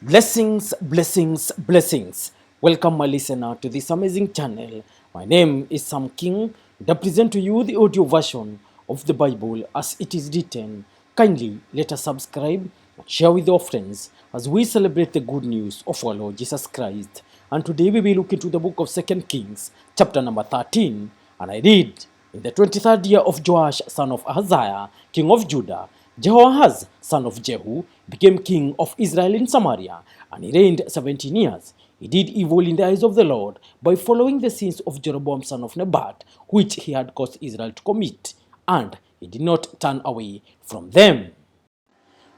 Blessings, blessings, blessings. Welcome, my listener, to this amazing channel. My name is Sam King, and I present to you the audio version of the Bible as it is written. Kindly let us subscribe and share with your friends as we celebrate the good news of our Lord Jesus Christ. And today we will look into the book of 2 Kings, chapter number 13, and I read, in the 23rd year of Joash, son of Ahaziah, king of Judah, Jehoahaz, son of Jehu, became king of Israel in Samaria, and he reigned 17 years. He did evil in the eyes of the Lord by following the sins of Jeroboam son of Nebat, which he had caused Israel to commit, and he did not turn away from them.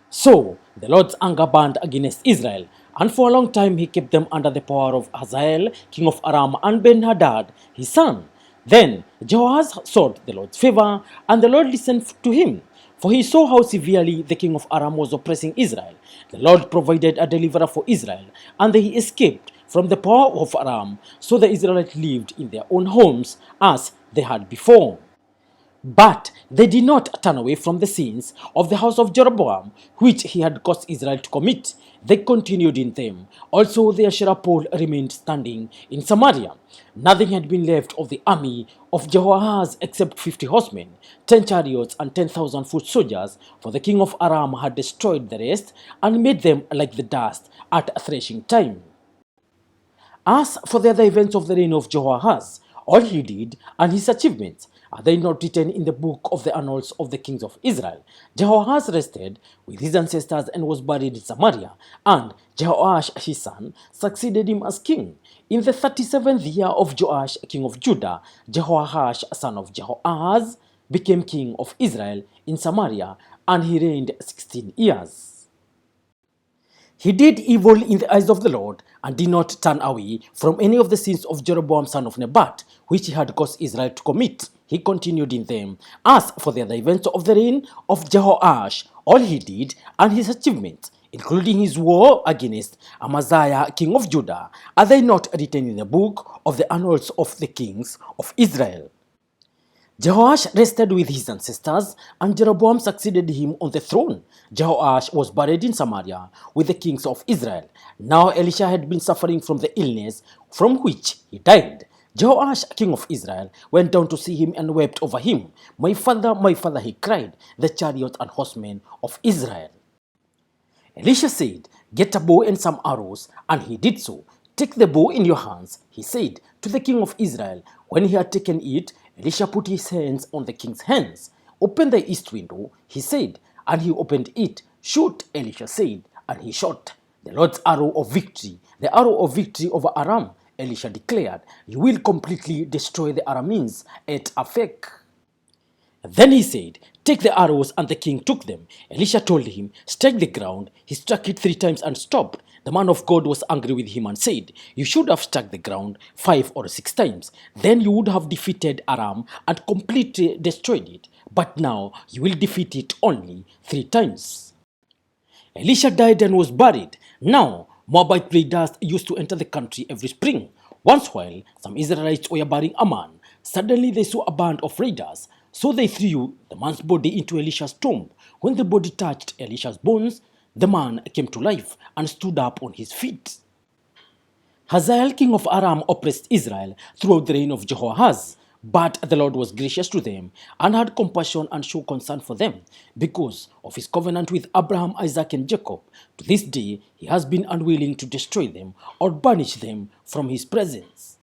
So the Lord's anger burned against Israel, and for a long time he kept them under the power of Hazael, king of Aram, and Ben-Hadad, his son. Then Jehoahaz sought the Lord's favor, and the Lord listened to him. For he saw how severely the king of Aram was oppressing Israel. The Lord provided a deliverer for Israel, and they escaped from the power of Aram. So the Israelites lived in their own homes as they had before. But they did not turn away from the sins of the house of Jeroboam, which he had caused Israel to commit. They continued in them. Also the Asherah pole remained standing in Samaria. Nothing had been left of the army of Jehoahaz except 50 horsemen, 10 chariots, and 10,000 foot soldiers, for the king of Aram had destroyed the rest and made them like the dust at threshing time. As for the other events of the reign of Jehoahaz, all he did and his achievements, are they not written in the book of the annals of the kings of Israel? Jehoahaz rested with his ancestors and was buried in Samaria, and Jehoash his son succeeded him as king. In the 37th year of Joash king of Judah, Jehoash son of Jehoahaz became king of Israel in Samaria, and he reigned 16 years. He did evil in the eyes of the Lord, and did not turn away from any of the sins of Jeroboam son of Nebat, which he had caused Israel to commit. He continued in them. As for the other events of the reign of Jehoash, all he did and his achievements, including his war against Amaziah king of Judah, are they not written in the book of the annals of the kings of Israel? Jehoash rested with his ancestors, and Jeroboam succeeded him on the throne. Jehoash was buried in Samaria with the kings of Israel. Now Elisha had been suffering from the illness from which he died. Jehoash, king of Israel, went down to see him and wept over him. My father, he cried, the chariots and horsemen of Israel. Elisha said, "Get a bow and some arrows," and he did so. "Take the bow in your hands," he said to the king of Israel. When he had taken it, Elisha put his hands on the king's hands. "Open the east window," he said, and he opened it. "Shoot," Elisha said, and he shot. "The Lord's arrow of victory, the arrow of victory over Aram," Elisha declared. "You will completely destroy the Arameans at Aphek." Then he said, "Take the arrows," and the king took them. Elisha told him, "Strike the ground." He struck it 3 times and stopped. The man of God was angry with him and said, "You should have struck the ground 5 or 6 times. Then you would have defeated Aram and completely destroyed it. But now you will defeat it only 3 times." Elisha died and was buried. Now, Moabite raiders used to enter the country every spring. Once while some Israelites were burying a man, suddenly they saw a band of raiders. So they threw the man's body into Elisha's tomb. When the body touched Elisha's bones, the man came to life and stood up on his feet. Hazael, king of Aram, oppressed Israel throughout the reign of Jehoahaz. But the Lord was gracious to them and had compassion and showed concern for them because of his covenant with Abraham, Isaac, and Jacob. To this day, he has been unwilling to destroy them or banish them from his presence.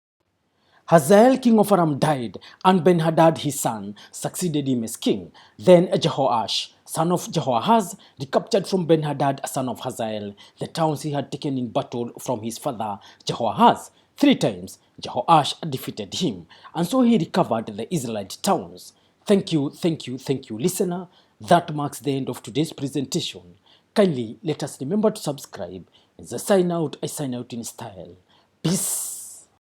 Hazael, king of Aram, died, and Ben-Hadad his son succeeded him as king. Then Jehoash, son of Jehoahaz, recaptured from Ben-Hadad, son of Hazael, the towns he had taken in battle from his father Jehoahaz. 3 times Jehoash defeated him, and so he recovered the Israelite towns. Thank you, listener. That marks the end of today's presentation. Kindly let us remember to subscribe. As I sign out in style. Peace.